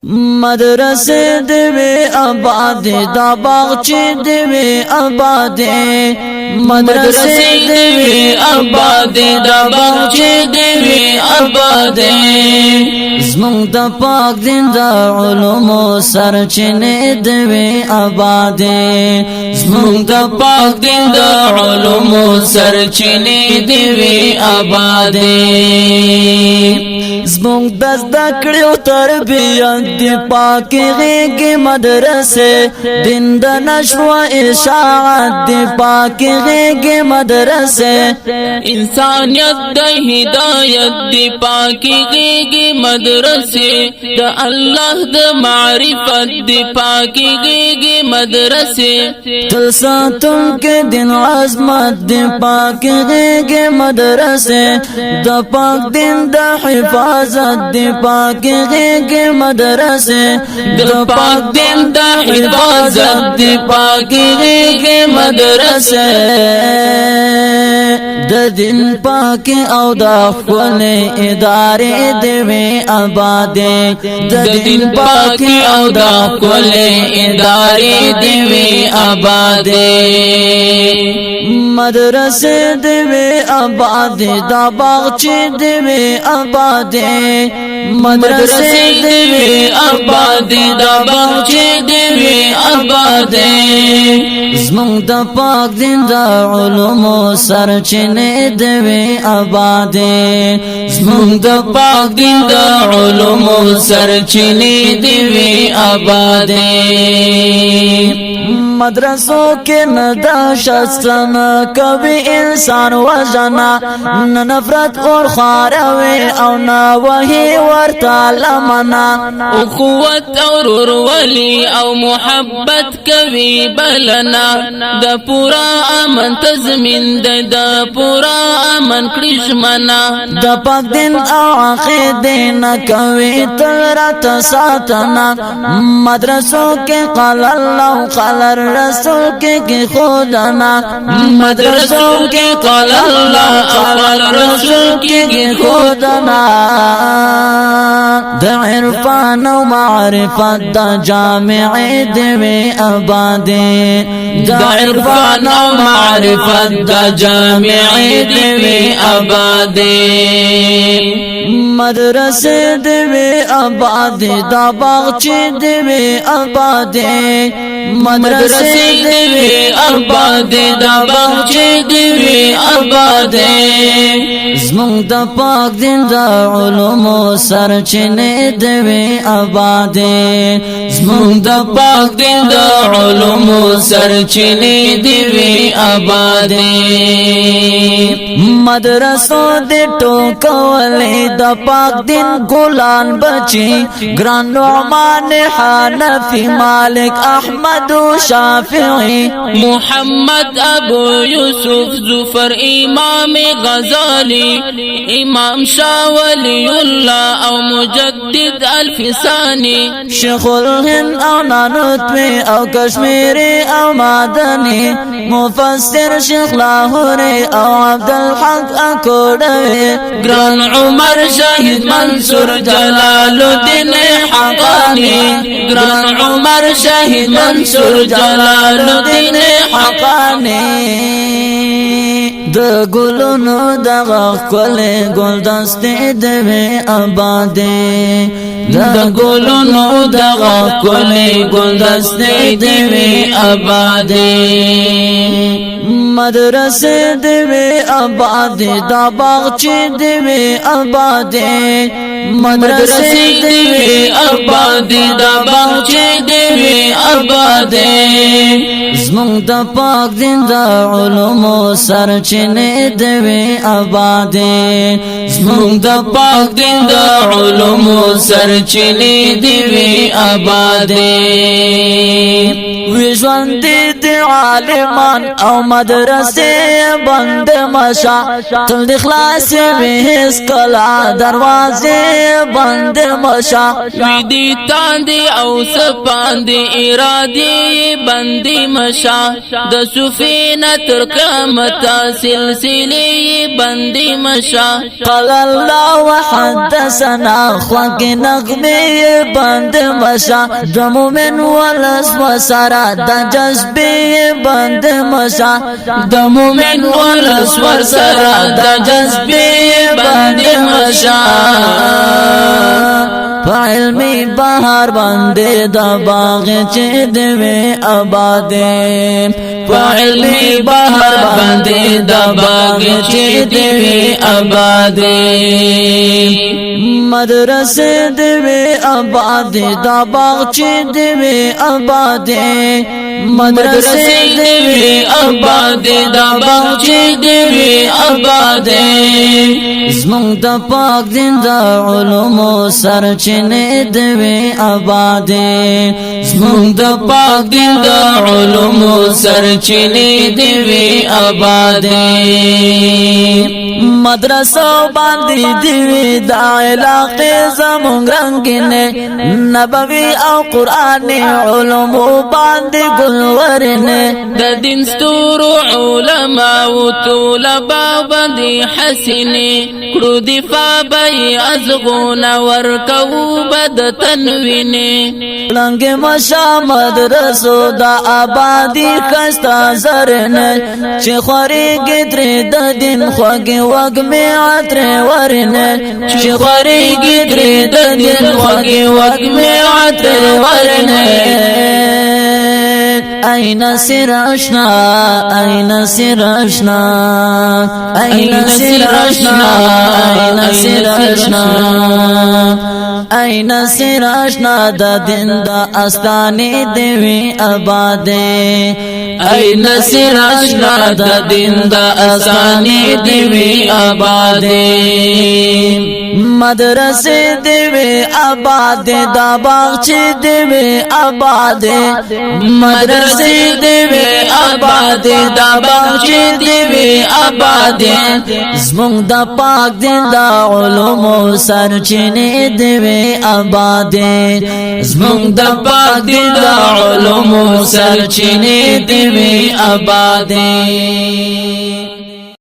مدرسه دیوی آباد دا باغچه دیوی آباد مدرسه دیوی آباد دا باغچه دیوی آباد زمون دا پاک دین دا علوم سرچینه دیوی آباد زمون دا پاک دین دا علوم سرچینه دیوی آباد زمون دست دکڑیو تربیت دی پاکی غیگی مدرسے دین دا نشر و اشاعت دی پاکی غیگی مدرسے انسانیت دا ہدایت دی پاکی غیگی مدرسے دا اللہ دا معرفت دی پاکی غیگی مدرسے تلساتم کے دن عظمت دی پاکی غیگی مدرسے دا پاک دین دا حفاظت دی پاکی غیگی مدرسے دا پاک دین دا حفاظت دی پاکی غیگی مدرسے دا دین پاکی او دا خول ادارے دیوی آبادے دا دین پاکی او دا خول ادارے دیوی آبادے مدرسے دیوی آبادے دا باغچے دیوی آبادے مدرسے دیوی آبادے دا باغچے دیوی آبادے زمون دا پاک دین دا علوم سرچینه دیوی آبادے زمون دا پاک دین دا علوم سرچینه دیوی آبادے مدرسوں کے نداشتن کبھی انسان وجنا نہ نفرت اور خاروے او نہ وہی ورتا لمنا اخوت اور ولی او محبت کبھی بلنا دا پورا امن تزمین دا پورا امن کرشمنا دا پاک دین او عقیدین کبھی تلرت ساتنا مدرسوں کے قال اللہ قال رسول کے خودنا مدرسوں کے قال اللہ قال رسول کے خودنا دا عرفان و معرفت دا جامع دیوی آبادے دا عرفان و معرفت دا جامع دیوی آبادے مدرسے دیوی آبادے دا باغچے دیوی آبادے مدرسے دیوی آبادے دا باغچے دیوی آبادے زمون دا پاک دین دا علوم سرچینه دیوی آبادے زمون دا پاک دین دا علوم سرچینه دیوی آبادے مدرسوں دے ٹوکولی دا پاک دین گلان بچی گران نعمان حنفی مالک احمد و شافعی محمد ابو یوسف ظفر امام غزالی امام شاہ ولی اللہ او مجدد الفسانی شیخ الہند او نانوتوی او کشمیری او مادنی مفسر شیخ لاہوری او عبدالحق اکوڑوی گران عمر شہید منصور جلال الدین حقانی گران عمر شہید منصور جلال الدین حقانی دا گلونو دا غاقل گلدستی دیوی آبادے دا گلونو دا غاقل گلدستی دیوی آبادے مدرسے دیوی آبادے دا باغچے دیوی آبادے مدرسے دیوی آبادے دا باغچے دیوی آبادے زمون دا پاک دین دا علوم سرچینه دیوی آبادے زمون دا پاک دین دا علوم سرچینه دیوی آبادے ویژوان دی عالمان او مدرسے بند مشا تل دی خلاص ویس کلا دروازے بند مشا وی دی تاندی او سپاندی ارادی بندی مشا د سفینه تر قیامتا سلسلی بندی مشا قال الله وحدثنا خواك نغمي بند مشا د مومن ولس وسرا د جذبي بند مشا د مومن ولس وسرا د جذبي بند مشا فعلمی بہار بندے دا باغ چه دوی آبادے فعلمی بہار بندے دا باغ چه دوی آبادے مدرسے دوی آبادے دا باغ چه دوی آبادے مدرسے دوی آبادے دا باغ چه دوی آبادے زمون دا پاک دین دا علوم سرچنے دوی آبادے زمون دا پاک دین دا علوم سرچنے دوی آبادے مدرسہ باندی دیوی دا علاقے زمون رنگنے نبوی او قرآنی علوم باندی گلورنے دا دین ستورو علماء و طولبا باندی حسنے کرو دفاع بای ازغون ورکو بد تنوینے لنگ مشا مدرسو دا آبادی کستا زرنے چی خوری گدری دا دین خواگی وگمی عطر ورنے چی خوری گدری دا دین خواگی وگمی عطر ورنے أين سرشنا أين سرشنا أين سرشنا أين سرشنا أين سرشنا دا دين دا أستاني دیوی آبادے أين سرشنا دا دين دا أستاني دیوی آبادے مدرسے دیوی آبادے دا باغچے دیوی آبادے مدرسے دیوی آبادے دا باغچے دیوی آبادے زمون دا پاک دین دا علوم سرچنے دیوی آبادے زمون دا پاک دین دا علوم سرچنے دیوی آبادے